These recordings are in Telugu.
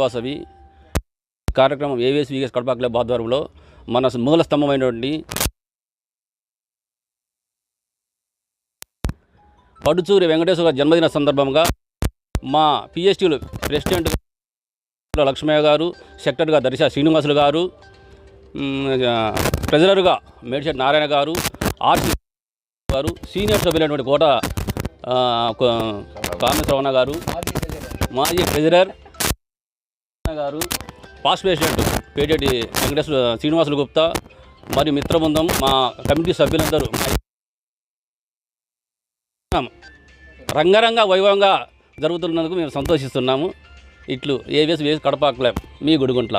వాసవి కార్యక్రమం ఏవిఎస్ విఎస్ కడప క్లబ్ ఆధ్వర్యంలో మన మూల స్తంభమైనటువంటి పడుచూరి వెంకటేశ్వర జన్మదిన సందర్భంగా మా పిఎస్టీలు ప్రెసిడెంట్ లక్ష్మయ్య గారు, సెక్రటరీగా దర్శ శ్రీనివాసులు గారు, ట్రెజరర్గా మేడిశెట్టి నారాయణ గారు, ఆర్సీ గారు, సీనియర్ సభ్యులైనటువంటి కోట కామేశ్వరవణ గారు, మాజీ ట్రెజరర్ గారు, పాస్ట్ ప్రెసిడెంట్ పేటెట్టి వెంకటేశ్వర శ్రీనివాసులు గుప్తా మరియు మిత్రబృందం, మా కమిటీ సభ్యులందరూ రంగరంగ వైభవంగా జరుగుతున్నందుకు మేము సంతోషిస్తున్నాము. ఇట్లు ఏవిఎస్ విఎస్ కడప క్లబ్, మీ గుడిగుంట్ల.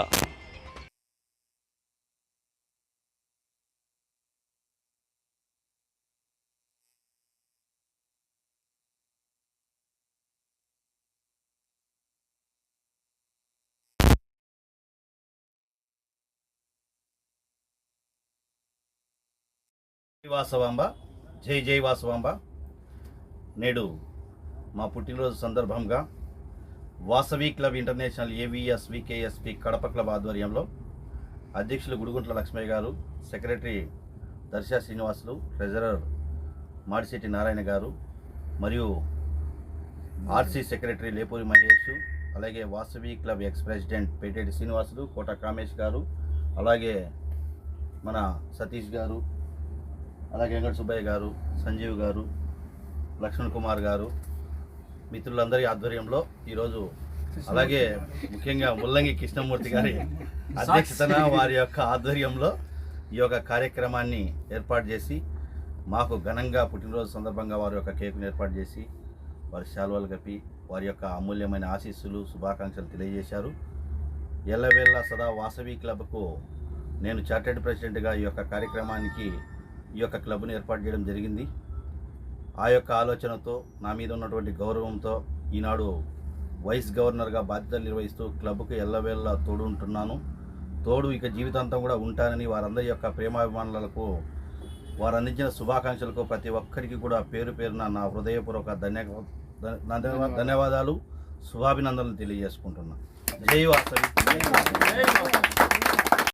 వాసవాంబ, జై జై వాసవాంబ. నేడు మా పుట్టినరోజు సందర్భంగా Vasavi club international AVS VKSP Kadapa club ఆధ్వర్యంలో అధ్యక్షులు గుడిగుంట్ల లక్ష్మయ్య గారు, సెక్రటరీ దర్శ శ్రీనివాసులు, ట్రెజరర్ మాడిశెట్టి నారాయణ గారు మరియు ఆర్సీ సెక్రటరీ లేపూరి మహేష్, అలాగే Vasavi club ex president Petetti Srinivasulu, Kota Kamesh గారు, అలాగే మన సతీష్ గారు, అలాగే వెంకట సుబ్బయ్య గారు, సంజీవ్ గారు, లక్ష్మణ్ కుమార్ గారు, మిత్రులందరి ఆధ్వర్యంలో ఈరోజు, అలాగే ముఖ్యంగా ముల్లంగి కృష్ణమూర్తి గారి అధ్యక్షతన వారి యొక్క ఆధ్వర్యంలో ఈ యొక్క కార్యక్రమాన్ని ఏర్పాటు చేసి మాకు ఘనంగా పుట్టినరోజు సందర్భంగా వారి యొక్క కేకును ఏర్పాటు చేసి వారి శాల్వాలు కప్పి వారి యొక్క అమూల్యమైన ఆశీస్సులు, శుభాకాంక్షలు తెలియజేశారు. ఎల్లవేళ సదా వాసవి క్లబ్కు నేను చార్టెడ్ ప్రెసిడెంట్గా ఈ యొక్క కార్యక్రమానికి ఈ యొక్క క్లబ్ను ఏర్పాటు చేయడం జరిగింది. ఆ యొక్క ఆలోచనతో, నా మీద ఉన్నటువంటి గౌరవంతో ఈనాడు వైస్ గవర్నర్గా బాధ్యతలు నిర్వహిస్తూ క్లబ్కు ఎల్లవేళ తోడు ఉంటున్నాను. తోడు ఇక జీవితాంతం కూడా ఉంటానని వారందరి యొక్క ప్రేమాభిమానులకు, వారు అందించిన శుభాకాంక్షలకు ప్రతి ఒక్కరికి కూడా పేరు పేరున నా హృదయపూర్వక ధన్యవాదాలు, శుభాభినందనలు తెలియజేసుకుంటున్నాను. జై వాసవి.